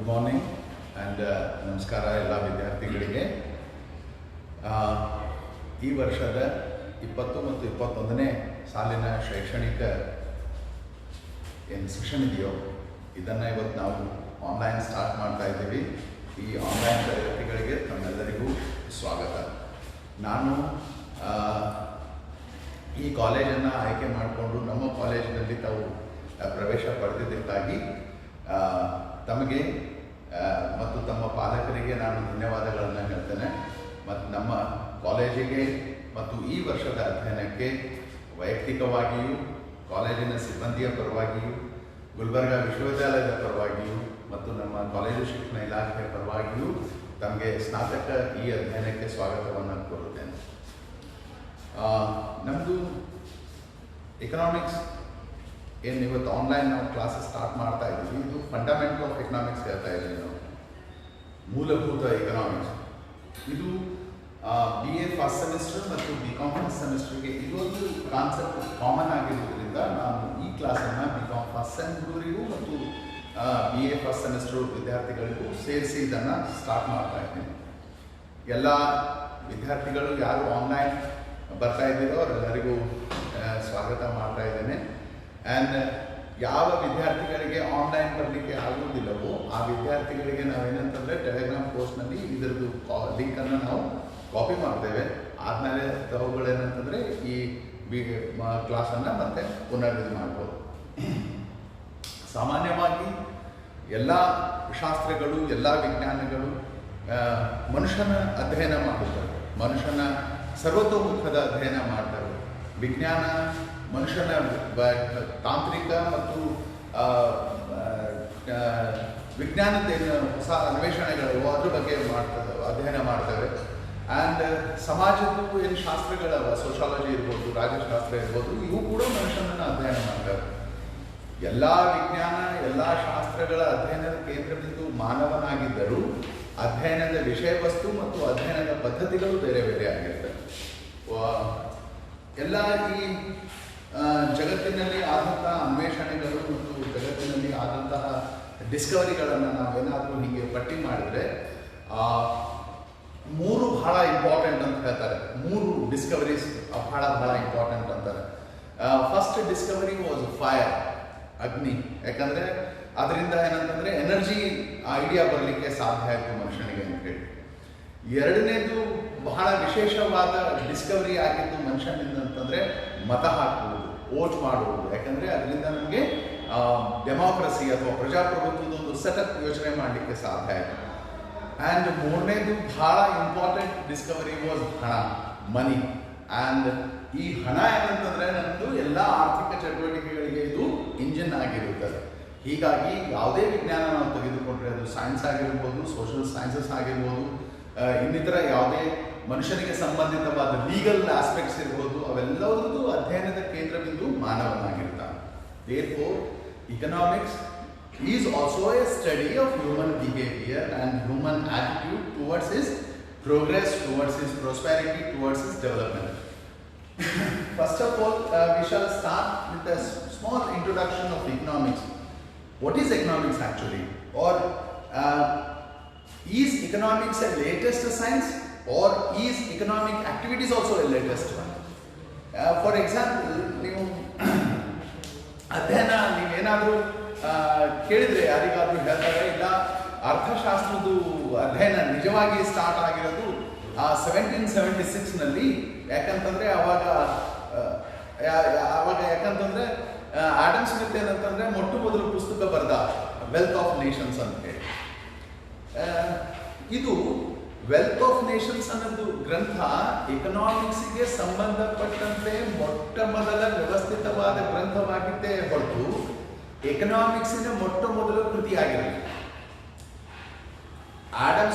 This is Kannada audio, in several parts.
ಗುಡ್ ಮಾರ್ನಿಂಗ್ ಆ್ಯಂಡ್ ನಮಸ್ಕಾರ ಎಲ್ಲ ವಿದ್ಯಾರ್ಥಿಗಳಿಗೆ. ಈ ವರ್ಷದ 20 ಮತ್ತು 21ನೇ ಸಾಲಿನ ಶೈಕ್ಷಣಿಕ ಏನು ಸೆಷನ್ ಇದೆಯೋ ಇದನ್ನು ಇವತ್ತು ನಾವು ಆನ್ಲೈನ್ ಸ್ಟಾರ್ಟ್ ಮಾಡ್ತಾ ಇದ್ದೀವಿ. ಈ ಆನ್ಲೈನ್ ತರಗತಿಗಳಿಗೆ ತಮ್ಮೆಲ್ಲರಿಗೂ ಸ್ವಾಗತ. ನಾನು ಈ ಕಾಲೇಜನ್ನು ಆಯ್ಕೆ ಮಾಡಿಕೊಂಡು ನಮ್ಮ ಕಾಲೇಜಿನಲ್ಲಿ ತಾವು ಪ್ರವೇಶ ಪಡೆದಿದ್ದಕ್ಕಾಗಿ ತಮಗೆ ಮತ್ತು ತಮ್ಮ ಪಾಲಕರಿಗೆ ನಾನು ಧನ್ಯವಾದಗಳನ್ನು ಹೇಳ್ತೇನೆ. ಮತ್ತು ನಮ್ಮ ಕಾಲೇಜಿಗೆ ಮತ್ತು ಈ ವರ್ಷದ ಅಧ್ಯಯನಕ್ಕೆ ವೈಯಕ್ತಿಕವಾಗಿಯೂ ಕಾಲೇಜಿನ ಸಿಬ್ಬಂದಿಯ ಪರವಾಗಿಯೂ ಗುಲ್ಬರ್ಗಾ ವಿಶ್ವವಿದ್ಯಾಲಯದ ಪರವಾಗಿಯೂ ಮತ್ತು ನಮ್ಮ ಕಾಲೇಜು ಶಿಕ್ಷಣ ಇಲಾಖೆಯ ಪರವಾಗಿಯೂ ತಮಗೆ ಸ್ನಾತಕ ಈ ಅಧ್ಯಯನಕ್ಕೆ ಸ್ವಾಗತವನ್ನು ಕೋರುತ್ತೇನೆ. ನಮ್ಮದು ಎಕನಾಮಿಕ್ಸ್ ಏನು ಇವತ್ತು ಆನ್ಲೈನ್ ನಾವು ಕ್ಲಾಸಸ್ ಸ್ಟಾರ್ಟ್ ಮಾಡ್ತಾ ಇದ್ದೀವಿ, ಇದು ಫಂಡಮೆಂಟಲ್ ಆಫ್ ಎಕನಾಮಿಕ್ಸ್ ಹೇಳ್ತಾ ಇದ್ದೀವಿ ನಾವು, ಮೂಲಭೂತ ಎಕನಾಮಿಕ್ಸ್. ಇದು BA ಫಸ್ಟ್ ಸೆಮಿಸ್ಟರ್ ಮತ್ತು BCom ಫಸ್ಟ್ ಸೆಮಿಸ್ಟರ್ಗೆ ಇದೊಂದು ಕಾನ್ಸೆಪ್ಟ್ ಕಾಮನ್ ಆಗಿರೋದ್ರಿಂದ ನಾನು ಈ ಕ್ಲಾಸನ್ನು BCom ಫಸ್ಟ್ ಸೆಮ್ ಹುಡುಗರಿಗೂ ಮತ್ತು BA ಫಸ್ಟ್ ಸೆಮಿಸ್ಟರ್ ವಿದ್ಯಾರ್ಥಿಗಳಿಗೂ ಸೇರಿಸಿ ಇದನ್ನು ಸ್ಟಾರ್ಟ್ ಮಾಡ್ತಾ ಇದ್ದೀನಿ. ಎಲ್ಲ ವಿದ್ಯಾರ್ಥಿಗಳು ಯಾರು ಆನ್ಲೈನ್ ಬರ್ತಾ ಇದ್ದೀರೋ ಅವರೆಲ್ಲರಿಗೂ ಸ್ವಾಗತ ಮಾಡ್ತಾ ಇದ್ದೇನೆ. ಆ್ಯಂಡ್ ಯಾವ ವಿದ್ಯಾರ್ಥಿಗಳಿಗೆ ಆನ್ಲೈನ್ ಬರಲಿಕ್ಕೆ ಆಗುವುದಿಲ್ಲವೋ ಆ ವಿದ್ಯಾರ್ಥಿಗಳಿಗೆ ನಾವೇನಂತಂದರೆ ಟೆಲಿಗ್ರಾಮ್ ಪೋಸ್ಟ್ನಲ್ಲಿ ಇದರದ್ದು ಲಿಂಕನ್ನು ನಾವು ಕಾಪಿ ಮಾಡ್ತೇವೆ. ಆದಮೇಲೆ ಅವುಗಳೇನಂತಂದರೆ ಈ ಕ್ಲಾಸನ್ನು ಮತ್ತೆ ಪುನರ್ ಮಾಡ್ಬೋದು. ಸಾಮಾನ್ಯವಾಗಿ ಎಲ್ಲ ಶಾಸ್ತ್ರಗಳು ಎಲ್ಲ ವಿಜ್ಞಾನಗಳು ಮನುಷ್ಯನ ಅಧ್ಯಯನ ಮಾಡುತ್ತವೆ, ಮನುಷ್ಯನ ಸರ್ವತೋಮುಖದ ಅಧ್ಯಯನ ಮಾಡ್ತವೆ. ವಿಜ್ಞಾನ ಮನುಷ್ಯನ ತಾಂತ್ರಿಕ ಮತ್ತು ವಿಜ್ಞಾನದ ಹೊಸ ಅನ್ವೇಷಣೆಗಳು ಅದ್ರ ಬಗ್ಗೆ ಅಧ್ಯಯನ ಮಾಡ್ತವೆ. ಆ್ಯಂಡ್ ಸಮಾಜದ್ದು ಏನು ಶಾಸ್ತ್ರಗಳವ, ಸೋಷಾಲಜಿ ಇರ್ಬೋದು, ರಾಜಶಾಸ್ತ್ರ ಇರ್ಬೋದು, ಇವು ಕೂಡ ಮನುಷ್ಯನನ್ನು ಅಧ್ಯಯನ ಮಾಡ್ತವೆ. ಎಲ್ಲ ವಿಜ್ಞಾನ ಎಲ್ಲ ಶಾಸ್ತ್ರಗಳ ಅಧ್ಯಯನದ ಕೇಂದ್ರಬಿಂದು ಮಾನವನಾಗಿದ್ದರೂ ಅಧ್ಯಯನದ ವಿಷಯ ವಸ್ತು ಮತ್ತು ಅಧ್ಯಯನದ ಪದ್ಧತಿಗಳು ಬೇರೆ ಬೇರೆ ಆಗಿರ್ತವೆ. ಎಲ್ಲ ಈ ಜಗತ್ತಿನಲ್ಲಿ ಆದಂತಹ ಅನ್ವೇಷಣೆಗಳು ಮತ್ತು ಜಗತ್ತಿನಲ್ಲಿ ಆದಂತಹ ಡಿಸ್ಕವರಿಗಳನ್ನು ನಾವೇನಾದರೂ ಹೀಗೆ ಪಟ್ಟಿ ಮಾಡಿದರೆ 3 ಬಹಳ ಇಂಪಾರ್ಟೆಂಟ್ ಅಂತ ಹೇಳ್ತಾರೆ. 3 ಡಿಸ್ಕವರೀಸ್ ಬಹಳ ಇಂಪಾರ್ಟೆಂಟ್ ಅಂತಾರೆ. ಫಸ್ಟ್ ಡಿಸ್ಕವರಿ ವಾಸ್ ಫೈರ್, ಅಗ್ನಿ. ಯಾಕಂದರೆ ಅದರಿಂದ ಏನಂತಂದರೆ ಎನರ್ಜಿ ಐಡಿಯಾ ಬರಲಿಕ್ಕೆ ಸಾಧ್ಯ ಆಯಿತು ಮನುಷ್ಯನಿಗೆ ಅಂತ ಹೇಳಿ. ಎರಡನೇದು ಬಹಳ ವಿಶೇಷವಾದ ಡಿಸ್ಕವರಿ ಆಗಿದ್ದು ಮನುಷ್ಯನಿಂದ ಅಂತಂದರೆ ಮತ ಹಾಕುವುದು, ವೋಟ್ ಮಾಡುವುದು. ಯಾಕಂದರೆ ಅದರಿಂದ ನಮಗೆ ಡೆಮಾಕ್ರಸಿ ಅಥವಾ ಪ್ರಜಾಪ್ರಭುತ್ವದ ಒಂದು ಸೆಟಪ್ ಯೋಚನೆ ಮಾಡಲಿಕ್ಕೆ ಸಾಧ್ಯ ಆಯಿತು. ಆ್ಯಂಡ್ ಮೂರನೇದು ಬಹಳ ಇಂಪಾರ್ಟೆಂಟ್ ಡಿಸ್ಕವರಿ ವಾಸ್ ಹಣ, ಮನಿ. ಆ್ಯಂಡ್ ಈ ಹಣ ಏನಂತಂದರೆ ನಮ್ಮದು ಎಲ್ಲ ಆರ್ಥಿಕ ಚಟುವಟಿಕೆಗಳಿಗೆ ಇದು ಇಂಜಿನ್ ಆಗಿರುತ್ತದೆ. ಹೀಗಾಗಿ ಯಾವುದೇ ವಿಜ್ಞಾನ ನಾವು ತೆಗೆದುಕೊಂಡ್ರೆ ಅದು ಸೈನ್ಸ್ ಆಗಿರ್ಬೋದು, ಸೋಷಿಯಲ್ ಸೈನ್ಸಸ್ ಆಗಿರ್ಬೋದು, ಇನ್ನಿತರ ಯಾವುದೇ ಮನುಷ್ಯನಿಗೆ ಸಂಬಂಧಿತವಾದ ಲೀಗಲ್ ಆಸ್ಪೆಕ್ಟ್ಸ್ ಇರ್ಬೋದು, ಅವೆಲ್ಲವರದ್ದು ಅಧ್ಯಯನದ ಕೇಂದ್ರಬಿಂದು ಮಾನವನಾಗಿರ್ತಾನೆ. Therefore, economics is also a study of human behavior and human attitude towards his progress, towards his prosperity, towards his development. First of all, we shall start with a small introduction of economics. What is economics actually? Or is economics a latest science, or is economic activities also a latest one? For example, ನೀವು ಅಧ್ಯಯನ ನೀವೇನಾದರೂ ಕೇಳಿದರೆ ಯಾರಿಗಾದರೂ ಹೇಳ್ತಾರೆ, ಇಲ್ಲ ಅರ್ಥಶಾಸ್ತ್ರದ್ದು ಅಧ್ಯಯನ ನಿಜವಾಗಿ ಸ್ಟಾರ್ಟ್ ಆಗಿರೋದು 1776ನಲ್ಲಿ. ಯಾಕಂತಂದರೆ ಆವಾಗ ಯಾಕಂತಂದರೆ ಆಡಮ್ ಸ್ಮಿತ್ ಏನಂತಂದರೆ ಮೊಟ್ಟ ಮೊದಲು ಪುಸ್ತಕ ಬರೆದ ವೆಲ್ತ್ ಆಫ್ ನೇಷನ್ಸ್ ಅಂತ ಹೇಳಿ. ಇದು ವೆಲ್ತ್ ಆಫ್ ನೇಷನ್ಸ್ ಅನ್ನೋದು ಗ್ರಂಥ ಎಕನಾಮಿಕ್ಸ್ಗೆ ಸಂಬಂಧಪಟ್ಟಂತೆ ಮೊಟ್ಟ ಮೊದಲ ವ್ಯವಸ್ಥಿತವಾದ ಗ್ರಂಥವಾಗಿದ್ದೇ ಹೊರತು ಎಕನಾಮಿಕ್ಸಿನ ಮೊಟ್ಟ ಮೊದಲ ಕೃತಿಯಾಗಿರಲಿಲ್ಲ. ಆಡಮ್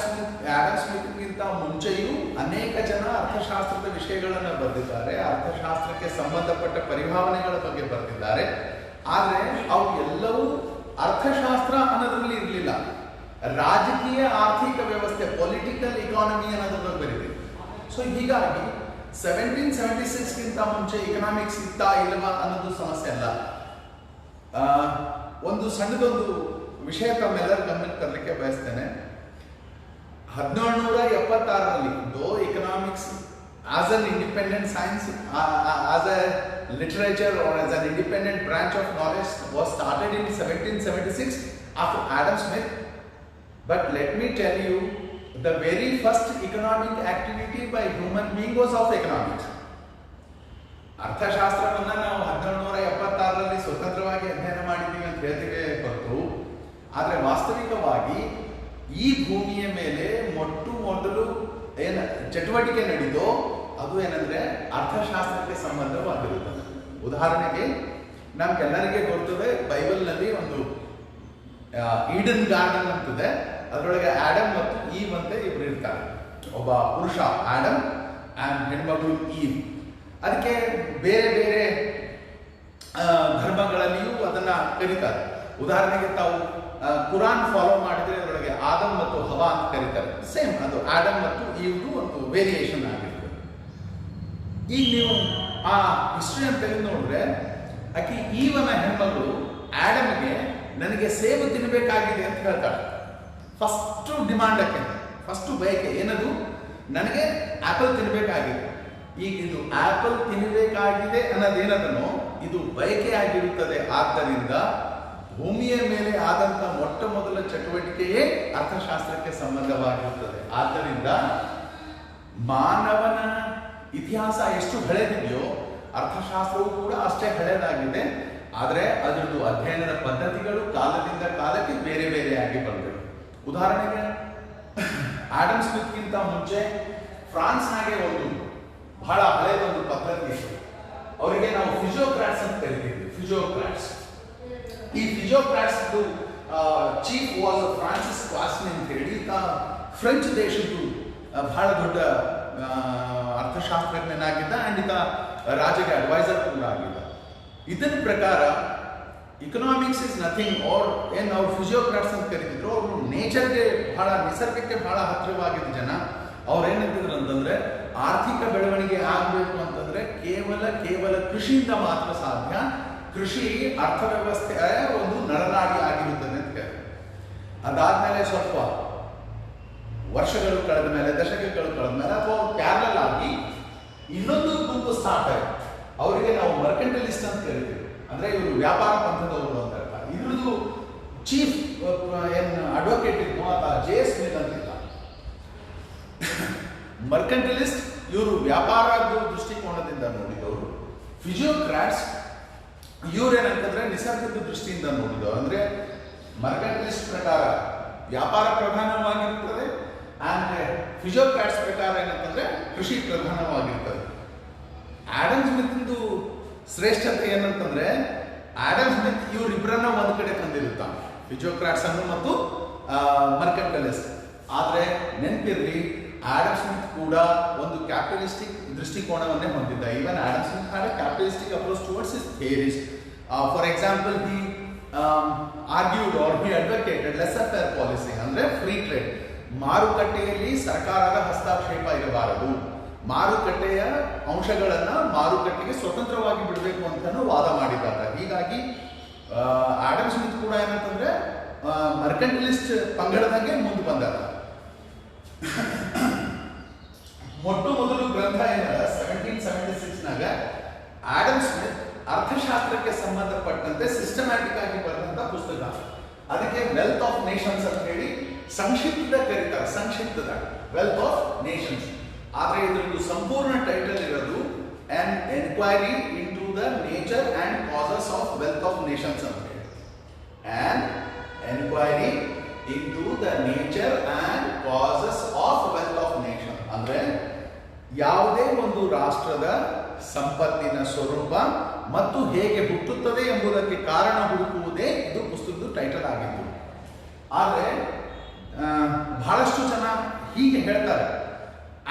ಸ್ಮಿತ್ಗಿಂತ ಮುಂಚೆಯೂ ಅನೇಕ ಜನ ಅರ್ಥಶಾಸ್ತ್ರದ ವಿಷಯಗಳನ್ನು ಬರೆದಿದ್ದಾರೆ, ಅರ್ಥಶಾಸ್ತ್ರಕ್ಕೆ ಸಂಬಂಧಪಟ್ಟ ಪರಿಭಾವನೆಗಳ ಬಗ್ಗೆ ಬರೆದಿದ್ದಾರೆ. ಆದರೆ ಅವು ಎಲ್ಲವೂ ಅರ್ಥಶಾಸ್ತ್ರ ಅನ್ನೋದ್ರಲ್ಲಿ ಇರಲಿಲ್ಲ, ರಾಜಕೀಯ ಆರ್ಥಿಕ ವ್ಯವಸ್ಥೆ, ಪೊಲಿಟಿಕಲ್ ಇಕಾನಮಿ ಅನ್ನೋದ್ರ ಬರೀತಿದೆ. ಸೊ ಹೀಗಾಗಿ 1776ಗಿಂತ ಮುಂಚೆ ಎಕನಾಮಿಕ್ಸ್ ಇತ್ತಾ ಇಲ್ವಾ ಅನ್ನೋದು ಸಮಸ್ಯೆ ಅಲ್ಲ. ಒಂದು ಸಣ್ಣದೊಂದು ವಿಷಯ ತಮ್ಮೆಲ್ಲರ ಗಮನಕ್ಕೆ ತರಲಿಕ್ಕೆ ಬಯಸ್ತೇನೆ. 1776ರಲ್ಲಿ ದೋ economics as an independent science, as a literature or as an independent branch of knowledge was started in 1776 after Adam Smith. But let me tell you, the very first economic activity by human being was of economics. ಅರ್ಥಶಾಸ್ತ್ರವನ್ನ ನಾವು 1776ರಲ್ಲಿ ಸ್ವತಂತ್ರವಾಗಿ ಅಧ್ಯಯನ ಮಾಡಿದ್ದೀವಿ ಅಂತ ಹೇಳ್ತೀವಿ ಹೊರತು, ಆದರೆ ವಾಸ್ತವಿಕವಾಗಿ ಈ ಭೂಮಿಯ ಮೇಲೆ ಮೊದಲು ಏನು ಚಟುವಟಿಕೆ ನಡೀತೋ ಅದು ಏನಂದ್ರೆ ಅರ್ಥಶಾಸ್ತ್ರಕ್ಕೆ ಸಂಬಂಧವಾಗಿರುತ್ತದೆ. ಉದಾಹರಣೆಗೆ ನಮ್ಗೆಲ್ಲರಿಗೆ ಗೊತ್ತಿದೆ, ಬೈಬಲ್ನಲ್ಲಿ ಒಂದು ಈಡನ್ ಗಾರ್ಡನ್ ಅಂತಿದೆ. ಅದರೊಳಗೆ ಆಡಮ್ ಮತ್ತು ಈವ್ ಅಂತ ಇಬ್ರು ಇರ್ತಾರೆ. ಒಬ್ಬ ಪುರುಷ ಆಡಮ್ ಆ್ಯಂಡ್ ಹೆಣ್ಮಗಳು ಈವ್. ಅದಕ್ಕೆ ಬೇರೆ ಬೇರೆ ಧರ್ಮಗಳಲ್ಲಿಯೂ ಅದನ್ನ ಕರೀತಾರೆ. ಉದಾಹರಣೆಗೆ ತಾವು ಕುರಾನ್ ಫಾಲೋ ಮಾಡಿದ್ರೆ ಅದರೊಳಗೆ ಆದಮ್ ಮತ್ತು ಹವಾ ಅಂತ ಕರೀತಾರೆ. ಸೇಮ್ ಅದು ಆಡಮ್ ಮತ್ತು ಈವ್ದು ಒಂದು ವೇರಿಯೇಷನ್ ಆಗಿರ್ತದೆ. ಈಗ ನೀವು ಆ ಹಿಸ್ಟ್ರಿ ಅಂತ ತೆಗೆದು ನೋಡಿದ್ರೆ, ಆಕೆ ಈವನ ಹೆಣ್ಮಗಳು ಆಡಮ್ಗೆ ನನಗೆ ಸೇಬು ತಿನ್ನಬೇಕಾಗಿದೆ ಅಂತ ಹೇಳ್ತಾಳೆ. ಫಸ್ಟ್ ಡಿಮಾಂಡ್ ಆಕೆ, ಫಸ್ಟ್ ಬಯಕೆ ಏನದು, ನನಗೆ ಆಪಲ್ ತಿನ್ನಬೇಕಾಗಿದೆ. ಈಗ ಇದು ಆಪಲ್ ತಿನ್ನಬೇಕಾಗಿದೆ ಅನ್ನೋದೇನದನೋ ಇದು ಬಯಕೆ ಆಗಿರುತ್ತದೆ. ಆದ್ದರಿಂದ ಭೂಮಿಯ ಮೇಲೆ ಆದಂತ ಮೊಟ್ಟ ಮೊದಲ ಚಟುವಟಿಕೆಯೇ ಅರ್ಥಶಾಸ್ತ್ರಕ್ಕೆ ಸಂಬಂಧವಾಗಿರುತ್ತದೆ. ಆದ್ದರಿಂದ ಮಾನವನ ಇತಿಹಾಸ ಎಷ್ಟು ಹಳೆದಿದೆಯೋ ಅರ್ಥಶಾಸ್ತ್ರವೂ ಕೂಡ ಅಷ್ಟೇ ಹಳೆಯದಾಗಿದೆ. ಆದರೆ ಅದರದ್ದು ಅಧ್ಯಯನದ ಪದ್ಧತಿಗಳು ಕಾಲದಿಂದ ಕಾಲಕ್ಕೆ ಬೇರೆ ಬೇರೆಯಾಗಿ ಬಂದಿವೆ. ಉದಾಹರಣೆಗೆ ಆಡಮ್ ಸ್ಮಿತ್ಗಿಂತ ಮುಂಚೆ ಫ್ರಾನ್ಸ್ನಾಗೆ ಒಂದು ಬಹಳ ಹಳೆಯದೊಂದು ಪದ್ಧತಿ ಇತ್ತು. ಅವರಿಗೆ ನಾವು ಫಿಜಿಯೋಕ್ರಾಟ್ಸ್ ಅಂತ ಕರಿತಿದ್ವಿ. ಫಿಜಿಯೋಕ್ರಾಟ್ಸ್, ಈ ಫಿಜಿಯೋಕ್ರಾಟ್ಸ್ ಚೀಫ್ ವಾಸ್ ಫ್ರಾನ್ಸಿಸ್ ಕ್ವಾಸ್ನಿ ಅಂತ ಹೇಳಿ ಫ್ರೆಂಚ್ ದೇಶದ್ದು ಬಹಳ ದೊಡ್ಡ ಅರ್ಥಶಾಸ್ತ್ರಜ್ಞನಾಗಿದ್ದ ಅಂಡ್ ಈತ ರಾಜಗೆ ಅಡ್ವೈಸರ್ ಕೂಡ ಆಗಿದ್ದ. ಇದರ ಪ್ರಕಾರ ಇಕನಾಮಿಕ್ಸ್ ಇಸ್ ನಥಿಂಗ್ ಆರ್ ಏನು ಅವ್ರು ಫಿಜಿಯೋಕ್ರಾಟ್ಸ್ ಅಂತ ಕರೀತಿದ್ರು. ಅವರು ನೇಚರ್ಗೆ ಬಹಳ, ನಿಸರ್ಗಕ್ಕೆ ಬಹಳ ಹತ್ತಿರವಾಗಿದ್ದ ಜನ. ಅವ್ರು ಏನಂತಿದ್ರು ಅಂತಂದ್ರೆ, ಆರ್ಥಿಕ ಬೆಳವಣಿಗೆ ಆಗಬೇಕು ಅಂತಂದ್ರೆ ಕೇವಲ ಕೃಷಿಯಿಂದ ಮಾತ್ರ ಸಾಧ್ಯ. ಕೃಷಿ ಅರ್ಥವ್ಯವಸ್ಥೆಯ ಒಂದು ನರನಾಡಿ ಆಗಿರುತ್ತದೆ ಅಂತ ಕೇಳಿ. ಅದಾದ್ಮೇಲೆ ಸ್ವಲ್ಪ ವರ್ಷಗಳು ಕಳೆದ ಮೇಲೆ, ದಶಕಗಳು ಕಳೆದ ಮೇಲೆ, ಅಥವಾ ಪ್ಯಾರಲಲ್ ಆಗಿ ಇನ್ನೊಂದು ಗುಂಪು ಸ್ಟಾರ್ಟ್ ಆಯಿತು. ಅವರಿಗೆ ನಾವು ಮರ್ಕೆಂಟಲಿಸ್ಟ್ ಅಂತ ಕರಿತೀವಿ. ಅಂದ್ರೆ ಇವರು ವ್ಯಾಪಾರ ಪಂಥದವರು ಅಂತ ಹೇಳ್ತಾರೆ. ಇದ್ರದ್ದು ಚೀಫ್ ಏನು ಅಡ್ವೊಕೇಟ್ ಇದ್ನೋ ಆತ ಜೆ.ಎಸ್. ಮಿಲ್ ಅಂತಿದ್ದ. ಮರ್ಕೆಂಟಲಿಸ್ಟ್ ಇವರು ವ್ಯಾಪಾರದ ದೃಷ್ಟಿಕೋನದಿಂದ ನೋಡಿದವರು. ಫಿಜಿಯೋಕ್ರಾಟ್ಸ್ ಇವ್ರೇನಂತಂದ್ರೆ ನಿಸರ್ಗದ ದೃಷ್ಟಿಯಿಂದ ನೋಡಿದವರು. ಅಂದ್ರೆ ಮರ್ಕೆಂಟಲಿಸ್ಟ್ ಪ್ರಕಾರ ವ್ಯಾಪಾರ ಪ್ರಧಾನವಾಗಿರ್ತದೆ, ಆ್ಯಂಡ್ ಫಿಜಿಯೋಕ್ರಾಟ್ಸ್ ಪ್ರಕಾರ ಏನಂತಂದ್ರೆ ಕೃಷಿ ಪ್ರಧಾನವಾಗಿರ್ತದೆ. ಆಡಮ್ ಸ್ಮಿತ್ದು ಶ್ರೇಷ್ಠತೆ ಏನಂತಂದ್ರೆ, ಆಡಮ್ ಸ್ಮಿತ್ ಇವರಿಬ್ಬರನ್ನ ಒಂದು ಕಡೆ ತಂದಿರುತ್ತಾನೆ, ಫಿಜಿಯೋಕ್ರಾಟ್ಸ್ ಅನ್ನು ಮತ್ತು ಮರ್ಕೆಂಟಲಿಸ್ಟ್. ಆದರೆ ನೆನಪಿರ್ಲಿ, ಆಡಮ್ ಸ್ಮಿತ್ ಕೂಡ ಒಂದು ಕ್ಯಾಪಿಟಲಿಸ್ಟಿಕ್ ದೃಷ್ಟಿಕೋನವನ್ನೇ ಹೊಂದಿದ್ದ. Even Adam Smith had a capitalistic approach towards his theories. For example, he argued or he advocated laissez faire policy, ಅಂದ್ರೆ ಫ್ರೀ ಟ್ರೇಡ್. ಮಾರುಕಟ್ಟೆಯಲ್ಲಿ ಸರ್ಕಾರದ ಹಸ್ತಕ್ಷೇಪ ಇರಬಾರದು, ಮಾರುಕಟ್ಟೆಯ ಅಂಶಗಳನ್ನ ಮಾರುಕಟ್ಟೆಗೆ ಸ್ವತಂತ್ರವಾಗಿ ಬಿಡಬೇಕು ಅಂತಾನು ವಾದ ಮಾಡಿದ್ದಾರೆ. ಹೀಗಾಗಿ ಆಡಮ್ ಸ್ಮಿತ್ ಕೂಡ ಏನಂತಂದ್ರೆ ಮರ್ಕೆಂಟಲಿಸ್ಟ್ ಪಂಗಡದಂಗೆ ಮುಂದೆ ಬಂದಾರ. ಮೊಟ್ಟ ಮೊದಲು ಗ್ರಂಥ ಏನದ 1776ನಾಗ ಆಡಮ್ ಸ್ಮಿತ್ ಅರ್ಥಶಾಸ್ತ್ರಕ್ಕೆ ಸಂಬಂಧಪಟ್ಟಂತೆ ಸಿಸ್ಟಮ್ಯಾಟಿಕ್ ಆಗಿ ಬರೆದಂತ ಪುಸ್ತಕ. ಅದಕ್ಕೆ ವೆಲ್ತ್ ಆಫ್ ನೇಷನ್ಸ್ ಅಂತ ಹೇಳಿ ಸಂಕ್ಷಿಪ್ತ ಕರೀತಾರೆ. ಸಂಕ್ಷಿಪ್ತದ ವೆಲ್ತ್ ಆಫ್ ನೇಷನ್ಸ್. ಆದರೆ ಇದರದ್ದು ಸಂಪೂರ್ಣ ಟೈಟಲ್ ಇರೋದು an enquiry into the nature and causes of wealth of nations ಅಂತ ಹೇಳಿ. An enquiry into the nature and causes of wealth of nation. ಅಂದ್ರೆ ಯಾವುದೇ ಒಂದು ರಾಷ್ಟ್ರದ ಸಂಪತ್ತಿನ ಸ್ವರೂಪ ಮತ್ತು ಹೇಗೆ ಹುಟ್ಟುತ್ತದೆ ಎಂಬುದಕ್ಕೆ ಕಾರಣ ಹುಡುಕುವುದೇ ಇದು ಪುಸ್ತಕದ ಟೈಟಲ್ ಆಗಿತ್ತು. ಆದರೆ ಬಹಳಷ್ಟು ಜನ ಹೀಗೆ ಹೇಳ್ತಾರೆ,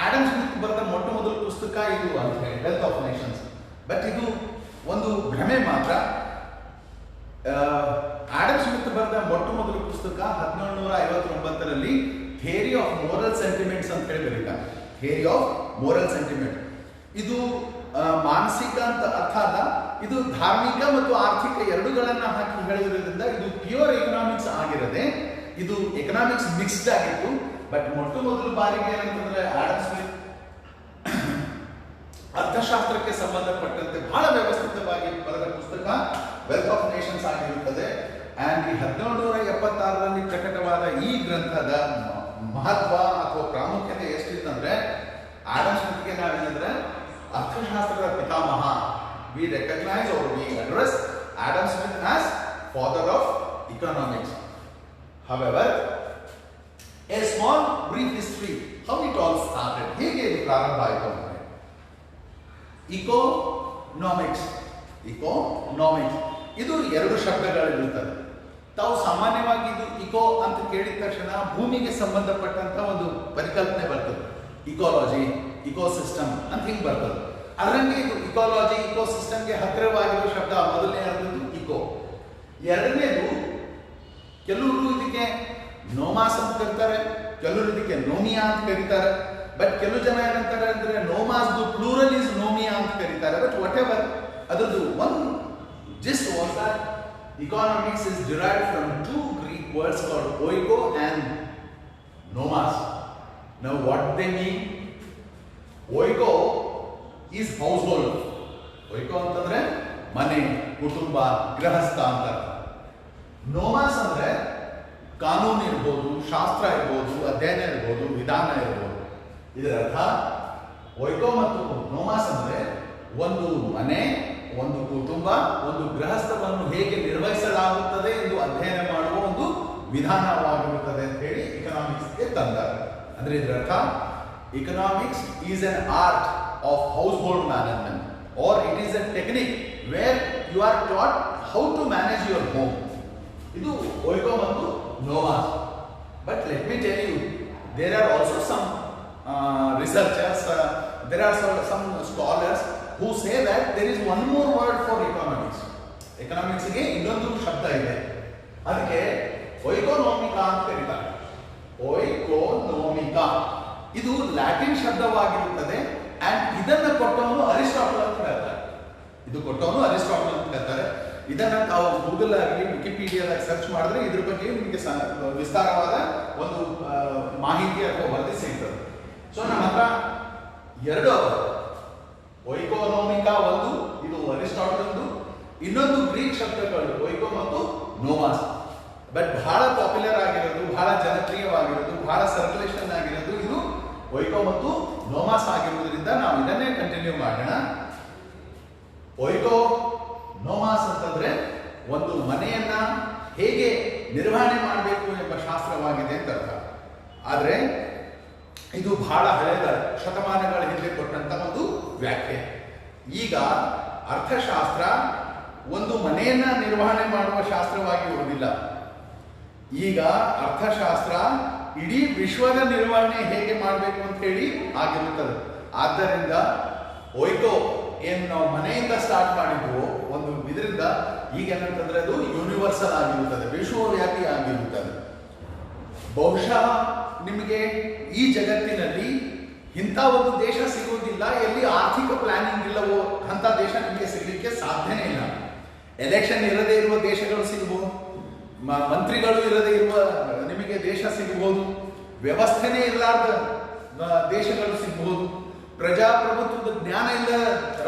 ಆಡಮ್ ಸ್ಮಿತ್ ಬರೆದ ಮೊಟ್ಟ ಮೊದಲ ಪುಸ್ತಕ ಇದು ಅಂತ ಹೇಳಿ, ವೆಲ್ತ್ ಆಫ್ ನೇಷನ್ಸ್. ಬಟ್ ಇದು ಒಂದು ಭ್ರಮೆ ಮಾತ್ರ. ಆಡಮ್ ಸ್ಮಿತ್ ಬರೆದ ಮೊಟ್ಟ ಮೊದಲ ಪುಸ್ತಕ 1759ರಲ್ಲಿ ಥಿಯರಿ ಆಫ್ ಮೋರಲ್ ಸೆಂಟಿಮೆಂಟ್ಸ್ ಅಂತ ಹೇಳಿ ಬರೀತಾರೆ. Theory of moral sentiment. ಇದು ಮಾನಸಿಕ ಅಂತ ಅರ್ಥ ಅಲ್ಲ, ಇದು ಧಾರ್ಮಿಕ ಮತ್ತು ಆರ್ಥಿಕ ಎರಡೂಗಳನ್ನ ಹಾಕಿ ಹೇಳಿರೋದ್ರಿಂದ ಇದು ಪ್ಯೂರ್ ಎಕನಾಮಿಕ್ಸ್ ಆಗಿರದೆ ಇದು ಎಕನಾಮಿಕ್ಸ್ ಮಿಕ್ಸ್ಡ್ ಆಗಿತ್ತು. ಬಟ್ ಮೊಟ್ಟ ಮೊದಲ ಬಾರಿಗೆ ಏನಂತಂದ್ರೆ ಆಡಮ್ ಸ್ಮಿತ್ ಅರ್ಥಶಾಸ್ತ್ರಕ್ಕೆ ಸಂಬಂಧಪಟ್ಟಂತೆ ಬಹಳ ವ್ಯವಸ್ಥಿತವಾಗಿ ಬರೆದ ಪುಸ್ತಕ ವೆಲ್ತ್ ಆಫ್ ನೇಷನ್ಸ್ ಆಗಿರುತ್ತದೆ. ಅಂಡ್ ಈ 1776ರಲ್ಲಿ ಪ್ರಕಟವಾದ ಈ ಗ್ರಂಥದ ಮಹತ್ವ ಅಥವಾ ಪ್ರಾಮುಖ್ಯತೆ ಎಷ್ಟಿತ್ತಂದ್ರೆ ಆಡಮ್ ಸ್ಮಿತ್ಗೆ ನಾವೇನಂದ್ರೆ ಅರ್ಥಶಾಸ್ತ್ರದ ಪಿತಾಮಹ. We recognise or we address Adam Smith as father of economics. However, a small brief history how it all started. ಹೇಗೆ ಇದು ಪ್ರಾರಂಭ ಆಯಿತು ಅಂದ್ರೆ ಇಕೋನಾಮಿಕ್ಸ್ ಇದು ಎರಡು ಶಬ್ದಗಳಿರುತ್ತದೆ. ತಾವು ಸಾಮಾನ್ಯವಾಗಿ ಇದು ಇಕೋ ಅಂತ ಕೇಳಿದ ತಕ್ಷಣ ಭೂಮಿಗೆ ಸಂಬಂಧಪಟ್ಟಂತ ಒಂದು ಪರಿಕಲ್ಪನೆ ಬರ್ತದೆ. ಇಕೋಲಾಜಿ, ಇಕೋಸಿಸ್ಟಮ್ ಅಂತ ಹಿಂಗೆ ಬರ್ತದೆ. ಅದರಂಗೆ ಇದು ಇಕೋಲಾಜಿ, ಇಕೋಸಿಸ್ಟಮ್ಗೆ ಹತ್ತಿರವಾಗಿರುವ ಶಬ್ದ ಮೊದಲನೇ ಅರ್ಥದ್ದು ಇಕೋ. ಎರಡನೇದು ಕೆಲವರು ಇದಕ್ಕೆ ನೋಮಾಸ್ ಅಂತ ಕರೀತಾರೆ, ಕೆಲವರು ಇದಕ್ಕೆ ನೋಮಿಯಾ ಅಂತ ಕರೀತಾರೆ. ಬಟ್ ಕೆಲವು ಜನ ಏನಂತಾರೆ ಅಂದ್ರೆ ನೋಮಾಸ್ದು ಪ್ಲೂರಲ್ ಇಸ್ ನೋಮಿಯಾ ಅಂತ ಕರೀತಾರೆ. ಬಟ್ ವಾಟ್ ಎವರ್, ಅದರದ್ದು one gist was that economics is derived from two Greek words called oiko and nomos. Now what they mean? Oiko is household. Oiko ಅಂತಂದ್ರೆ ಮನೆ, ಕುಟುಂಬ, ಗೃಹಸ್ಥ ಅಂತ. ನೋಮಾಸ್ ಅಂದ್ರೆ ಕಾನೂನು ಇರ್ಬೋದು, ಶಾಸ್ತ್ರ ಇರ್ಬೋದು, ಅಧ್ಯಯನ ಇರ್ಬೋದು, ವಿಧಾನ ಇರ್ಬೋದು. ಇದರ ಅರ್ಥ ಓಯ್ಕೋ ಮತ್ತು ನೋಮಾಸ್ ಅಂದ್ರೆ ಒಂದು ಮನೆ, ಒಂದು ಕುಟುಂಬ, ಒಂದು ಗೃಹಸ್ಥವನ್ನು ಹೇಗೆ ನಿರ್ವಹಿಸಲಾಗುತ್ತದೆ ಎಂದು ಅಧ್ಯಯನ ಮಾಡುವ ಒಂದು ವಿಧಾನವಾಗಿರುತ್ತದೆ ಅಂತ ಹೇಳಿ ಇಕನಾಮಿಕ್ಸ್ಗೆ ತಂದಾರೆ. ಅಂದ್ರೆ ಇದರ ಅರ್ಥ economics is an art of household management or it is a technique where you are taught how to manage your home. ಇದು ಓಯ್ಕೋ ಮತ್ತು ನೋಮಾಸ್. But let me tell you, there are also some researchers, there are some scholars who say that there is one more word for economics. Economics ಗೆ ಇನ್ನೊಂದು ಶಬ್ದ ಇದೆ, ಅದಕ್ಕೆ ಓಯ್ಕೋನೋಮಿಕಾ ಅಂತ ಕರೀತಾರೆ. ಓಯ್ಕೋನೋಮಿಕಾ ಇದು ಲ್ಯಾಟಿನ್ ಶಬ್ದವಾಗಿರುತ್ತದೆ. ಅಂಡ್ ಇದನ್ನ ಕೊಟ್ಟವನು ಅರಿಸ್ಟಾಟಲ್ ಅಂತ ಹೇಳ್ತಾರೆ. ಇದನ್ನ ತಾವು ಗೂಗಲ್ ಆಗಲಿ ವಿಕಿಪೀಡಿಯಾದಾಗ ಸರ್ಚ್ ಮಾಡಿದ್ರೆ ಇದ್ರ ಬಗ್ಗೆ ನಿಮಗೆ ವಿಸ್ತಾರವಾದ ಒಂದು ಮಾಹಿತಿ ಅಥವಾ ವರದಿ ಸಿಗ್ತದೆ. ಸೊ ನಮ್ಮ ಹತ್ರ ಎರಡು ಓಯ್ಕೋನೋಮಿಕಾ ಒಂದು, ಇದು ಅರಿಸ್ಟಾಟಲ್ದು, ಇನ್ನೊಂದು ಗ್ರೀಕ್ ಶಬ್ದಗಳು ಓಯ್ಕೋ ಮತ್ತು ನೋಮಾಸ್. ಬಟ್ ಬಹಳ ಪಾಪ್ಯುಲರ್ ಆಗಿರೋದು, ಬಹಳ ಜನಪ್ರಿಯವಾಗಿರೋದು, ಬಹಳ ಸರ್ಕ್ಯುಲೇಷನ್ ಆಗಿರೋದು ಇದು ಓಯ್ಕೋ ಮತ್ತು ನೋಮಾಸ್ ಆಗಿರುವುದರಿಂದ ನಾವು ಇದನ್ನೇ ಕಂಟಿನ್ಯೂ ಮಾಡೋಣ. ಓಯ್ಕೋ ನೋಮಾಸ್ ಅಂತಂದ್ರೆ ಒಂದು ಮನೆಯನ್ನ ಹೇಗೆ ನಿರ್ವಹಣೆ ಮಾಡಬೇಕು ಎಂಬ ಶಾಸ್ತ್ರವಾಗಿದೆ ಅಂತ ಅರ್ಥ. ಆದ್ರೆ ಇದು ಬಹಳ ಹಳೆಯದ ಶತಮಾನಗಳ ಹಿಂದೆ ಕೊಟ್ಟಂತ ಒಂದು ವ್ಯಾಖ್ಯೆ. ಈಗ ಅರ್ಥಶಾಸ್ತ್ರ ಒಂದು ಮನೆಯನ್ನ ನಿರ್ವಹಣೆ ಮಾಡುವ ಶಾಸ್ತ್ರವಾಗಿ ಉಳಿದಿಲ್ಲ. ಈಗ ಅರ್ಥಶಾಸ್ತ್ರ ಇಡೀ ವಿಶ್ವದ ನಿರ್ವಹಣೆ ಹೇಗೆ ಮಾಡಬೇಕು ಅಂತ ಹೇಳಿ ಆಗಿರುತ್ತದೆ. ಆದ್ದರಿಂದ ಓಯ್ಕೋ ಏನು ನಾವು ಮನೆಯಿಂದ ಸ್ಟಾರ್ಟ್ ಮಾಡಿದ್ವು ಒಂದು ಇದರಿಂದ ಈಗ ಏನಂತಂದ್ರೆ ಅದು ಯೂನಿವರ್ಸಲ್ ಆಗಿರುತ್ತದೆ, ವಿಶ್ವವ್ಯಾಪಿ ಆಗಿರುತ್ತದೆ. ಬಹುಶಃ ನಿಮಗೆ ಈ ಜಗತ್ತಿನಲ್ಲಿ ಇಂಥ ಒಂದು ದೇಶ ಸಿಗುವುದಿಲ್ಲ ಎಲ್ಲಿ ಆರ್ಥಿಕ ಪ್ಲಾನಿಂಗ್ ಇಲ್ಲವೋ ಅಂತ ದೇಶ ನಿಮಗೆ ಸಿಗಲಿಕ್ಕೆ ಸಾಧ್ಯನೇ ಇಲ್ಲ. ಎಲೆಕ್ಷನ್ ಇರದೇ ಇರುವ ದೇಶಗಳು ಸಿಗಬಹುದು, ಮಂತ್ರಿಗಳು ಇರದೇ ಇರುವ ನಿಮಗೆ ದೇಶ ಸಿಗಬಹುದು, ವ್ಯವಸ್ಥೆನೇ ಇರಲಾರ್ದ ದೇಶಗಳು ಸಿಗಬಹುದು, ಪ್ರಜಾಪ್ರಭುತ್ವದ ಜ್ಞಾನ ಇಲ್ಲ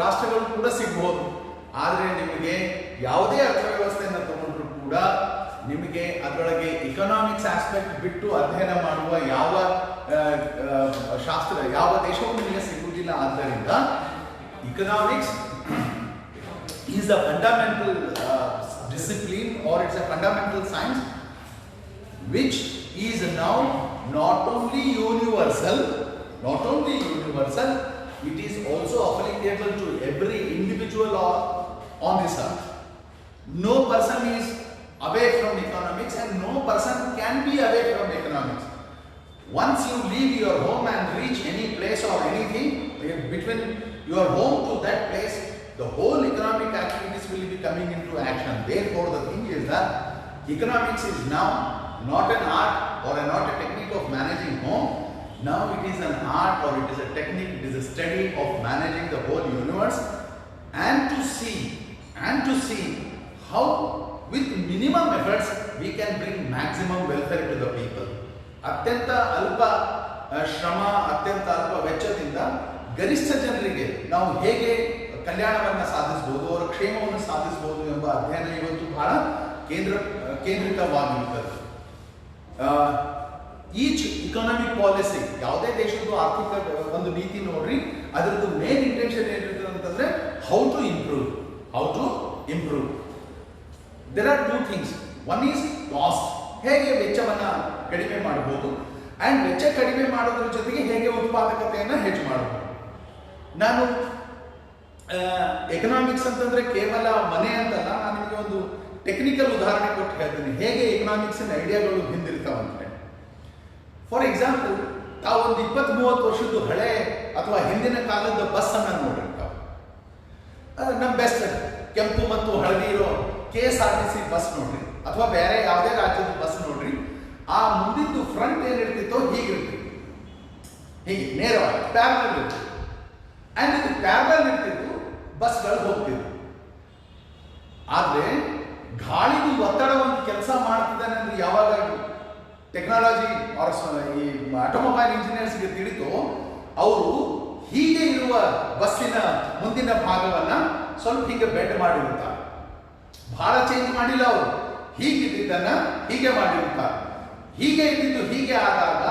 ರಾಷ್ಟ್ರಗಳು ಕೂಡ ಸಿಗಬಹುದು. ಆದರೆ ನಿಮಗೆ ಯಾವುದೇ ಅರ್ಥವ್ಯವಸ್ಥೆಯನ್ನು ತಗೊಂಡ್ರು ಕೂಡ ನಿಮಗೆ ಅದರೊಳಗೆ ಇಕನಾಮಿಕ್ಸ್ ಆಸ್ಪೆಕ್ಟ್ ಬಿಟ್ಟು ಅಧ್ಯಯನ ಮಾಡುವ ಯಾವ ಶಾಸ್ತ್ರ, ಯಾವ ದೇಶವೂ ನಿಮಗೆ ಸಿಗುವುದಿಲ್ಲ. ಆದ್ದರಿಂದ economics is a fundamental discipline or it's a fundamental science which is now not only universal, it is also applicable to every individual on this earth. No person is away from economics and no person can be away from economics. Once you leave your home and reach any place or anything, between your home to that place, the whole economic activities will be coming into action. Therefore, the thing is that economics is now not an art or not a technique of managing home. Now it is an art or it is a technique, it is a study of managing the whole universe and to see how with minimum efforts we can bring maximum welfare to the people. ಅತ್ಯಂತ ಅಲ್ಪ ಶ್ರಮ, ಅತ್ಯಂತ ಅಲ್ಪ ವೆಚ್ಚದಿಂದ ಗರಿಷ್ಠ ಜನರಿಗೆ ನಾವು ಹೇಗೆ ಕಲ್ಯಾಣವನ್ನು ಸಾಧಿಸಬಹುದು, ಅವರ ಕ್ಷೇಮವನ್ನು ಸಾಧಿಸಬಹುದು ಎಂಬ ಅಧ್ಯಯನ ಇವತ್ತು ಬಹಳ ಕೇಂದ್ರಿತವಾಗಿರುತ್ತದೆ. ಈಚ್ ಇಕನಾಮಿಕ್ ಪಾಲಿಸಿ, ಯಾವುದೇ ದೇಶದ ಆರ್ಥಿಕ ಒಂದು ನೀತಿ ನೋಡ್ರಿ, ಅದರದ್ದು ಮೇನ್ ಇಂಟೆನ್ಷನ್ ಏನಿರ್ತದೆ ಅಂತಂದ್ರೆ how to improve. There are two things. One is cost, ಹೇಗೆ ವೆಚ್ಚವನ್ನ ಕಡಿಮೆ ಮಾಡಬಹುದು, ಅಂಡ್ ವೆಚ್ಚ ಕಡಿಮೆ ಮಾಡೋದ್ರ ಜೊತೆಗೆ ಹೇಗೆ ಉತ್ಪಾದಕತೆಯನ್ನು ಹೆಚ್ಚು ಮಾಡಬಹುದು. ನಾನು ಎಕನಾಮಿಕ್ಸ್ ಅಂತಂದ್ರೆ ಕೇವಲ ಮನೆ ಅಂತಲ್ಲ, ನಾನು ನಿಮಗೆ ಒಂದು ಟೆಕ್ನಿಕಲ್ ಉದಾಹರಣೆ ಕೊಟ್ಟು ಹೇಳ್ತೀನಿ ಹೇಗೆ ಎಕನಾಮಿಕ್ಸ್ ಐಡಿಯಾಗಳು ಹಿಂದಿರ್ತಾವಂತೆ. ಫಾರ್ ಎಕ್ಸಾಂಪಲ್, ತಾವು ಒಂದು 20-30 ವರ್ಷದ್ದು ಹಳೆ ಅಥವಾ ಹಿಂದಿನ ಕಾಲದ ಬಸ್ ಅನ್ನ ನೋಡಿರ್ತಾವೆ. ನಮ್ಮ ಬೆಸ್ಟ್ ಕೆಂಪು ಮತ್ತು ಹಳದಿ ಇರೋ KSRTC ಬಸ್ ನೋಡ್ರಿ, ಅಥವಾ ಬೇರೆ ಯಾವುದೇ ರಾಜ್ಯದ ಬಸ್ ನೋಡ್ರಿ, ಆ ಮುಂದಿದ್ದು ಫ್ರಂಟ್ ಏನಿರ್ತಿತ್ತೋ ಹೀಗಿರ್ತಿತ್ತು, ಹೀಗೆ ನೇರವಾಗಿ ಪ್ಯಾರಲಲ್ ಇರ್ತಿತ್ತು. ಅಂಡ್ ಇದು ಪ್ಯಾರಲಲ್ ಇರ್ತಿತ್ತು, ಬಸ್ಗಳು ಹೋಗ್ತಿದ್ವು. ಆದ್ರೆ ಗಾಳಿದು ಒತ್ತಡ ಒಂದು ಕೆಲಸ ಮಾಡ್ತಿದ್ದಾನೆ ಅಂದ್ರೆ ಯಾವಾಗ ಟೆಕ್ನಾಲಜಿ ಈ ಆಟೋಮೊಬೈಲ್ ಇಂಜಿನಿಯರ್ಸ್ಗೆ ತಿಳಿತು, ಅವರು ಹೀಗೆ ಇರುವ ಬಸ್ಸಿನ ಮುಂದಿನ ಭಾಗವನ್ನ ಸ್ವಲ್ಪ ಹೀಗೆ ಬೆಂಡ್ ಮಾಡಿರುತ್ತಾರೆ. ಬಹಳ ಚೇಂಜ್ ಮಾಡಿಲ್ಲ ಅವರು, ಹೀಗಿದ್ದನ್ನ ಹೀಗೆ ಮಾಡಿರುತ್ತಾರೆ. ಹೀಗೆ ಇದ್ದಿದ್ದು ಹೀಗೆ ಆದಾಗ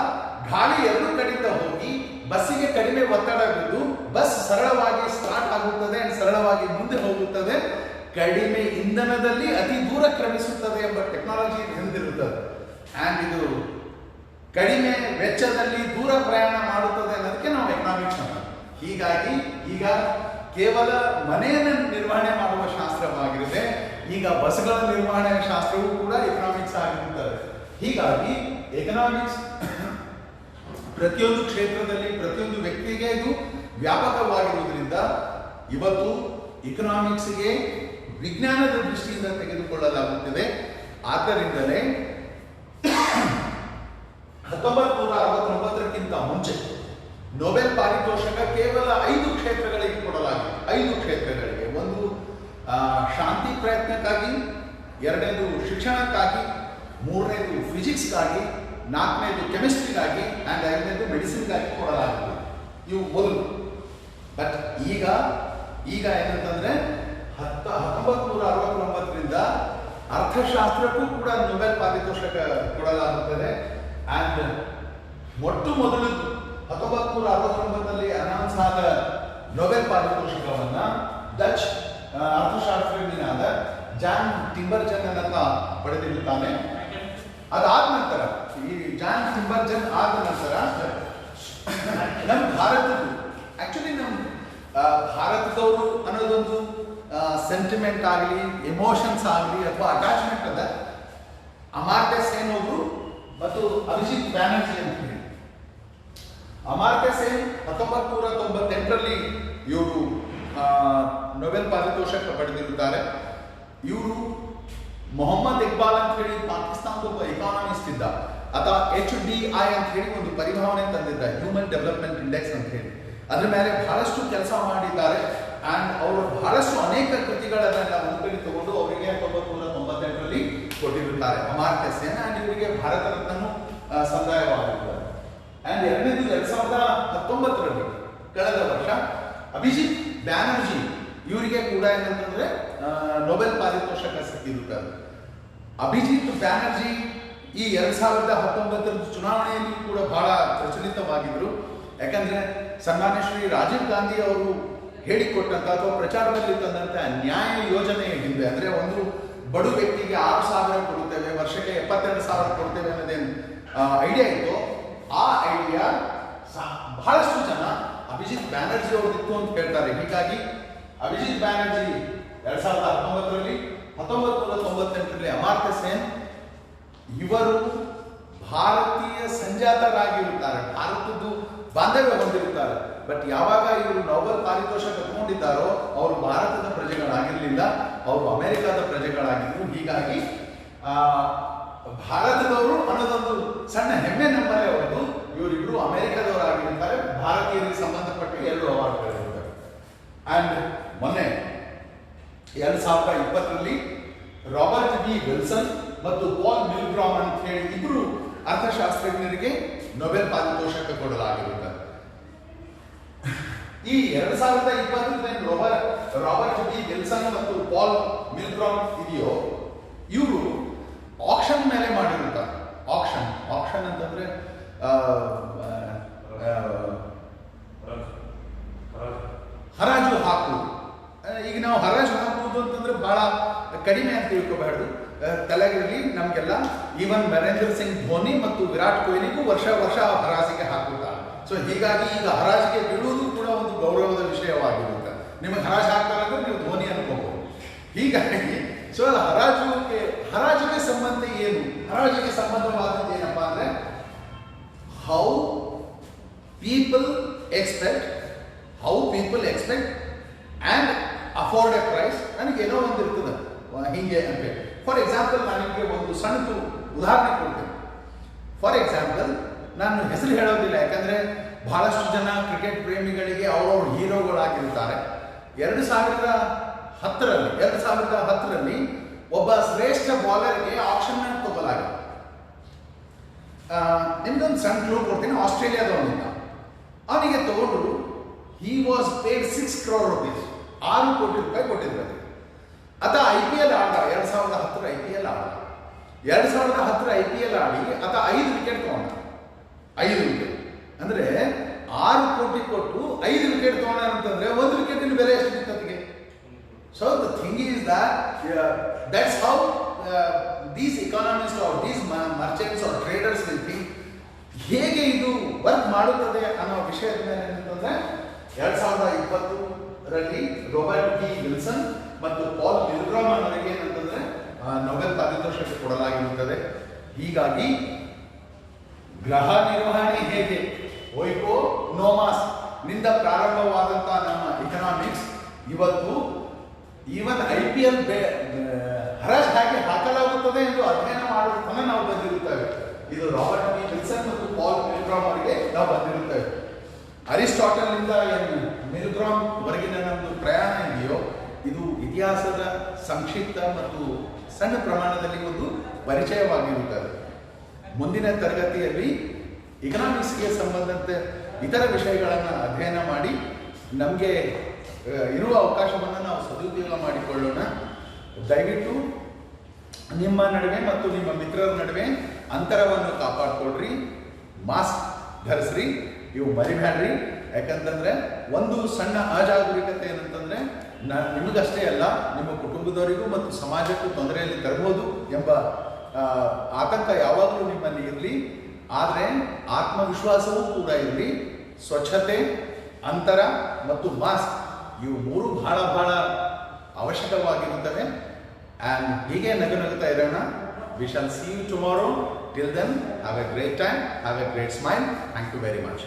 ಗಾಳಿ ಎರಡು ಕಡೆಯಿಂದ ಹೋಗಿ ಬಸ್ಸಿಗೆ ಕಡಿಮೆ ಒತ್ತಡ ಬಿದ್ದು ಬಸ್ ಸರಳವಾಗಿ ಸ್ಟಾರ್ಟ್ ಆಗುತ್ತದೆ, ಸರಳವಾಗಿ ಮುಂದೆ ಹೋಗುತ್ತದೆ, ಕಡಿಮೆ ಇಂಧನದಲ್ಲಿ ಅತಿ ದೂರ ಕ್ರಮಿಸುತ್ತದೆ ಎಂಬ ಟೆಕ್ನಾಲಜಿ ಹೊಂದಿರುತ್ತದೆ. ಅಂಡ್ ಇದು ಕಡಿಮೆ ವೆಚ್ಚದಲ್ಲಿ ದೂರ ಪ್ರಯಾಣ ಮಾಡುತ್ತದೆ ಅನ್ನೋದಕ್ಕೆ ನಾವು ಎಕನಾಮಿಕ್ಸ್ ಅಂತ. ಹೀಗಾಗಿ ಈಗ ಕೇವಲ ಮನೆಯನ್ನು ನಿರ್ವಹಣೆ ಮಾಡುವ ಶಾಸ್ತ್ರವಾಗಿರುತ್ತೆ, ಈಗ ಬಸ್ಗಳ ನಿರ್ವಹಣೆ ಶಾಸ್ತ್ರವೂ ಕೂಡ ಎಕನಾಮಿಕ್ಸ್ ಆಗಿರುತ್ತದೆ. ಹೀಗಾಗಿ ಎಕನಾಮಿಕ್ಸ್ ಪ್ರತಿಯೊಂದು ಕ್ಷೇತ್ರದಲ್ಲಿ ಪ್ರತಿಯೊಂದು ವ್ಯಕ್ತಿಗೆ ಇದು ವ್ಯಾಪಕವಾಗಿರುವುದರಿಂದ ಇವತ್ತು ಎಕನಾಮಿಕ್ಸ್ಗೆ ವಿಜ್ಞಾನದ ದೃಷ್ಟಿಯಿಂದ ತೆಗೆದುಕೊಳ್ಳಲಾಗುತ್ತಿದೆ. ಆದ್ದರಿಂದಲೇ 1969ಕ್ಕಿಂತ ಮುಂಚೆ ನೊಬೆಲ್ ಪಾರಿತೋಷಕ ಕೇವಲ 5 ಕ್ಷೇತ್ರಗಳಿಗೆ ಕೊಡಲಾಗಿದೆ. 5 ಕ್ಷೇತ್ರಗಳಿಗೆ. ಒಂದು ಶಾಂತಿ ಪ್ರಯತ್ನಕ್ಕಾಗಿ, ಎರಡನೇದು ಶಿಕ್ಷಣಕ್ಕಾಗಿ, ಮೂರನೇದು ಫಿಸಿಕ್ಸ್ಗಾಗಿ, ನಾಲ್ಕನೇದು ಕೆಮಿಸ್ಟ್ರಿಗಾಗಿ, ಅಂಡ್ ಐದನೇದು ಮೆಡಿಸಿನ್ಗಾಗಿ ಕೊಡಲಾಗಿದೆ. ಇವು ಮೊದಲು. ಬಟ್ ಈಗ ಏನಂತಂದ್ರೆ 1969ರಿಂದ ಅರ್ಥಶಾಸ್ತ್ರಕ್ಕೂ ಕೂಡ ನೊಬೆಲ್ ಪಾರಿತೋಷಕ ಕೊಡಲಾಗುತ್ತದೆ. ಅಂಡ್ ಮೊಟ್ಟು ಮೊದಲು 1969ರಲ್ಲಿ ಅನೌನ್ಸ್ ಆದ ನೊಬೆಲ್ ಪಾರಿತೋಷಕವನ್ನ ಡಚ್ ಅರ್ಥಶಾಸ್ತ್ರಜ್ಞನಾದ ಜಾನ್ ಟಿಂಬರ್ಜನ್ ಅಂತ ಪಡೆದಿರುತ್ತಾನೆ. ಅದಾದ ನಂತರ ಈ ಜಾನ್ ಟಿಂಬರ್ಜನ್ ಆದ ನಂತರ ನಮ್ಮ ಆಕ್ಚುಲಿ ನಮ್ಮ ಭಾರತದವರು ಅನ್ನೋದೊಂದು ಸೆಂಟಿಮೆಂಟ್ ಆಗಲಿ, ಎಮೋಷನ್ಸ್ ಆಗಲಿ ಅಥವಾ ಅಟ್ಯಾಚ್ಮೆಂಟ್ ಅದ. ಅಮಾರ್ತ್ಯ ಸೇನ್ ಅವರು ಮತ್ತು ಅಭಿಜಿತ್ ಬ್ಯಾನರ್ಜಿ ಅಂತ ಹೇಳಿ. ಅಮಾರ್ತ್ಯ ಸೇನ್ 1998ರಲ್ಲಿ ಇವರು ನೊಬೆಲ್ ಪಾರಿತೋಷಕ ಪಡೆದಿರುತ್ತಾರೆ. ಇವರು ಮೊಹಮ್ಮದ್ ಇಕ್ಬಾಲ್ ಅಂತ ಹೇಳಿ ಪಾಕಿಸ್ತಾನದ ಒಬ್ಬ ಎಕಾನಮಿಸ್ಟ್ ಇದ್ದ. ಆತ HDI ಅಂತ ಹೇಳಿ ಒಂದು ಪರಿಭಾವನೆ ತಂದಿದ್ದ, ಹ್ಯೂಮನ್ ಡೆವಲಪ್ಮೆಂಟ್ ಇಂಡೆಕ್ಸ್ ಅಂತ ಹೇಳಿ. ಅದ್ರ ಮೇಲೆ ಬಹಳಷ್ಟು ಕೆಲಸ ಮಾಡಿದ್ದಾರೆ. ಅಂಡ್ ಅವರು ಬಹಳಷ್ಟು ಅನೇಕ ಕೃತಿಗಳನ್ನೆಲ್ಲ ಮುಂದೆ ತಗೊಂಡು ಅವರಿಗೆ 1998ರಲ್ಲಿ ಕೊಟ್ಟಿರುತ್ತಾರೆ ಅಮಾರ್ತ್ಯ ಸೇನ್. ಅಂಡ್ ಇವರಿಗೆ ಭಾರತ ರತ್ನನು ಸಂದಾಯವಾಗಿರುತ್ತಾರೆ. ಅಂಡ್ ಎರಡನೇದು 2019ರಲ್ಲಿ ಕಳೆದ ವರ್ಷ ಅಭಿಜಿತ್ ಬ್ಯಾನರ್ಜಿ ಇವರಿಗೆ ಕೂಡ ಏನಂತಂದ್ರೆ ನೊಬೆಲ್ ಪಾರಿತೋಷಕ ಸಿಕ್ಕಿರುತ್ತಾರೆ. ಅಭಿಜಿತ್ ಬ್ಯಾನರ್ಜಿ ಈ 2019ರ ಚುನಾವಣೆಯಲ್ಲಿ ಕೂಡ ಬಹಳ ಪ್ರಚಲಿತವಾಗಿದ್ರು. ಯಾಕಂದ್ರೆ ಸನ್ಮಾನ್ಯ ಶ್ರೀ ರಾಜೀವ್ ಗಾಂಧಿ ಅವರು ಹೇಳಿಕೊಟ್ಟಂತ ಅಥವಾ ಪ್ರಚಾರದಲ್ಲಿ ತಂದಂತ ನ್ಯಾಯ ಯೋಜನೆಯ ಹಿಂದೆ, ಅಂದ್ರೆ ಒಂದು ಬಡು ವ್ಯಕ್ತಿಗೆ 6,000 ಕೊಡುತ್ತೇವೆ, ವರ್ಷಕ್ಕೆ 72,000 ಕೊಡ್ತೇವೆ ಅನ್ನೋದೇನು ಐಡಿಯಾ ಇತ್ತು. ಆ ಐಡಿಯಾ ಬಹಳಷ್ಟು ಜನ ಅಭಿಜಿತ್ ಬ್ಯಾನರ್ಜಿ ಅವರಿತ್ತು ಅಂತ ಹೇಳ್ತಾರೆ. ಹೀಗಾಗಿ ಅಭಿಜಿತ್ ಬ್ಯಾನರ್ಜಿ 2019ರಲ್ಲಿ, 1998ರಲ್ಲಿ ಅಮಾರ್ತ್ಯ ಸೇನ್ ಇವರು ಭಾರತೀಯ ಸಂಜಾತರಾಗಿರುತ್ತಾರೆ, ಭಾರತದ್ದು ಬಾಂಧವ್ಯ ಹೊಂದಿರುತ್ತಾರೆ. ಬಟ್ ಯಾವಾಗ ಇವರು ನೊಬೆಲ್ ಪಾರಿತೋಷಕ ತಗೊಂಡಿದ್ದಾರೋ ಅವರು ಭಾರತದ ಪ್ರಜೆಗಳಾಗಿರಲಿಲ್ಲ, ಅವರು ಅಮೆರಿಕದ ಪ್ರಜೆಗಳಾಗಿದ್ರು. ಹೀಗಾಗಿ ಭಾರತದವರು ಅನ್ನೋದೊಂದು ಸಣ್ಣ ಹೆಮ್ಮೆ ನಮ್ಮಲ್ಲೇ ಹೊರತು ಇವರಿಬ್ರು ಅಮೆರಿಕದವರಾಗಿರುತ್ತಾರೆ. ಭಾರತೀಯರಿಗೆ ಸಂಬಂಧಪಟ್ಟ 2 ಅವಾರ್ಡ್ಗಳಿರುತ್ತವೆ. ಅಂಡ್ ಮೊನ್ನೆ 2020ರಲ್ಲಿ ರಾಬರ್ಟ್ ಬಿ ವಿಲ್ಸನ್ ಮತ್ತು ಪಾಲ್ ಮಿಲ್ಗ್ರಾಮ್ ಅಂತ ಹೇಳಿ ಇಬ್ಬರು ಅರ್ಥಶಾಸ್ತ್ರಜ್ಞರಿಗೆ ನೊಬೆಲ್ ಪಾರಿತೋಷಕ ಕೊಡಲಾಗಿರುತ್ತದೆ. ಈ 2020 ರಾಬರ್ಟ್ ಬಿ ವಿಲ್ಸನ್ ಮತ್ತು ಪಾಲ್ ಮಿಲ್ಗ್ರಾಮ್ ಇದೆಯೋ ಇವರು ಆಕ್ಷನ್ ಮೇಲೆ ಮಾಡಿರುತ್ತಾರೆ. ಆಕ್ಷನ್ ಅಂತಂದ್ರೆ ಹರಾಜು ಹಾಕುವುದು. ಈಗ ನಾವು ಹರಾಜು ಹಾಕುವುದು ಅಂತಂದ್ರೆ ಬಹಳ ಕಡಿಮೆ ಅಂತ ತಿಳ್ಕೋಬಾರ್ದು. ತಲೆಗಳಲ್ಲಿ ನಮಗೆಲ್ಲ ಈವನ್ ನರೇಂದ್ರ ಸಿಂಗ್ ಧೋನಿ ಮತ್ತು ವಿರಾಟ್ ಕೊಹ್ಲಿಗೂ ವರ್ಷ ಹರಾಜಿಗೆ ಹಾಕುತ್ತಾರೆ. ಸೊ ಹೀಗಾಗಿ ಈಗ ಹರಾಜಿಗೆ ಬೀಳುವುದು ಕೂಡ ಒಂದು ಗೌರವದ ವಿಷಯವಾಗಿರುತ್ತೆ. ನಿಮಗೆ ಹರಾಜು ಹಾಕ್ತಾರೆ ಅಂದ್ರೆ ನೀವು ಧೋನಿ ಅನ್ಕೋಬಹುದು. ಹೀಗಾಗಿ ಸೊ ಹರಾಜಿಗೆ ಸಂಬಂಧ ಏನು? ಹರಾಜಿಗೆ ಸಂಬಂಧವಾದದ್ದು ಏನಪ್ಪಾ ಅಂದ್ರೆ how people expect and afford a price. ನನಗೆ ಏನೋ ಒಂದು ಇರ್ತದೆ ಹಿಂಗೆ ಅಂತ. ಫಾರ್ ಎಕ್ಸಾಂಪಲ್ ನಾನು ನಿಮಗೆ ಒಂದು ಸಣ್ಣದು ಉದಾಹರಣೆ ಕೊಡ್ತೇನೆ. ಫಾರ್ ಎಕ್ಸಾಂಪಲ್ ನಾನು ಹೆಸರು ಹೇಳೋದಿಲ್ಲ, ಯಾಕಂದ್ರೆ ಬಹಳಷ್ಟು ಜನ ಕ್ರಿಕೆಟ್ ಪ್ರೇಮಿಗಳಿಗೆ ಅವರವ್ರ ಹೀರೋಗಳಾಗಿರ್ತಾರೆ. 2010ರಲ್ಲಿ ಒಬ್ಬ ಶ್ರೇಷ್ಠ ಬಾಲರ್ಗೆ ಆಕ್ಷನ್ ನಲ್ಲಿ ತಗೊಳ್ಳಲಾಗಿದೆ. ನಿಮ್ದೊಂದು ಸಣ್ಣ ಕ್ಲೂ ಕೊಡ್ತೀನಿ. ಆಸ್ಟ್ರೇಲಿಯಾದವನಿಂದ ಅವನಿಗೆ ತಗೊಂಡು he was paid 6 crore rupees, 6 ಕೋಟಿ ರೂಪಾಯಿ ಕೊಟ್ಟಿದ್ರು. ಆತ IPL ಆಡ 2010 IPL ಆಡ 2010 IPL ಆಡಿ ಆತ 5 ವಿಕೆಟ್ ತಗೊಂಡ. 5 ವಿಕೆಟ್ ಅಂದ್ರೆ 6 ಕೋಟಿ ಕೊಟ್ಟು 5 ವಿಕೆಟ್ ತಗೊಂಡ ಅಂತಂದ್ರೆ 1 ವಿಕೆಟಿನ ಬೆಲೆ ಎಷ್ಟು ಬಿತ್ತತ್ತಿಗೆ? So the thing is that's how these economist or these merchants or traders will think. ಹೇಗೆ ಇದು ವರ್ಕ್ ಮಾಡುತ್ತದೆ ಅನ್ನೋ ವಿಷಯದ ಮೇಲೆ ಏನಂತಂದ್ರೆ 2020ರಲ್ಲಿ ರಾಬರ್ಟ್ ಬಿ ವಿಲ್ಸನ್ ಮತ್ತು ಪಾಲ್ ಮಿಲ್ಗ್ರಾಮ್ ಅವರಿಗೆ ಏನಂತಂದ್ರೆ ನೊಬೆಲ್ ಪಾರಿತೋಷಕ ಕೊಡಲಾಗಿರುತ್ತದೆ. ಹೀಗಾಗಿ ಗ್ರಹ ನಿರ್ವಹಣೆ ಹೇಗೆ ಓಯ್ಕೋನೋಮಾಸ್ ನಿಂದ ಪ್ರಾರಂಭವಾದಂತಹ ನಮ್ಮ ಎಕನಾಮಿಕ್ಸ್ ಇವತ್ತು ಈವನ್ IPL ಹರಾಜ್ ಹೇಗೆ ಹಾಕಲಾಗುತ್ತದೆ ಎಂದು ಅಧ್ಯಯನ ಮಾಡುವುದನ್ನು ನಾವು ಬಂದಿರುತ್ತೇವೆ. ಇದು ರಾಬರ್ಟ್ ಬಿ ವಿಲ್ಸನ್ ಮತ್ತು ಪಾಲ್ ಮಿಲ್ಗ್ರಾಮ್ ಅವರಿಗೆ ನಾವು ಬಂದಿರುತ್ತೇವೆ. ಅರಿಸ್ಟಾಟಲ್ ನಿಂದ ಮಿಲ್ಗ್ರಾಮ್ ವರೆಗಿನ ನಮ್ಮದು ಪ್ರಯಾಣ ಇದೆಯೋ ಇದು ಇತಿಹಾಸದ ಸಂಕ್ಷಿಪ್ತ ಮತ್ತು ಸಣ್ಣ ಪ್ರಮಾಣದಲ್ಲಿ ಒಂದು ಪರಿಚಯವಾಗಿರುತ್ತದೆ. ಮುಂದಿನ ತರಗತಿಯಲ್ಲಿ ಎಕನಾಮಿಕ್ಸ್ಗೆ ಸಂಬಂಧಂತೆ ಇತರ ವಿಷಯಗಳನ್ನು ಅಧ್ಯಯನ ಮಾಡಿ ನಮಗೆ ಇರುವ ಅವಕಾಶವನ್ನು ನಾವು ಸದುಪಯೋಗ ಮಾಡಿಕೊಳ್ಳೋಣ. ದಯವಿಟ್ಟು ನಿಮ್ಮ ನಡುವೆ ಮತ್ತು ನಿಮ್ಮ ಮಿತ್ರರ ನಡುವೆ ಅಂತರವನ್ನು ಕಾಪಾಡಿಕೊಳ್ಳ್ರಿ. ಮಾಸ್ಕ್ ಧರಿಸ್ರಿ, ಇವು ಮರಿಬೇಡ್ರಿ. ಯಾಕಂತಂದ್ರೆ ಒಂದು ಸಣ್ಣ ಅಜಾಗರೂಕತೆ ಏನಂತಂದ್ರೆ ನಿಮಗಷ್ಟೇ ಅಲ್ಲ, ನಿಮ್ಮ ಕುಟುಂಬದವರಿಗೂ ಮತ್ತು ಸಮಾಜಕ್ಕೂ ತೊಂದರೆಯಲ್ಲಿ ತರಬಹುದು ಎಂಬ ಆತಂಕ ಯಾವಾಗಲೂ ನಿಮ್ಮಲ್ಲಿ ಇರಲಿ. ಆದರೆ ಆತ್ಮವಿಶ್ವಾಸವೂ ಕೂಡ ಇರಲಿ. ಸ್ವಚ್ಛತೆ, ಅಂತರ ಮತ್ತು ಮಾಸ್ಕ್ ಇವು ಮೂರು ಬಹಳ ಅವಶ್ಯಕವಾಗಿರುತ್ತವೆ. ಆ್ಯಂಡ್ ಹೀಗೆ ನಗುತ್ತಾ ಇರೋಣ. We shall see you tomorrow. Till then, have a great time, have a great smile. Thank you very much.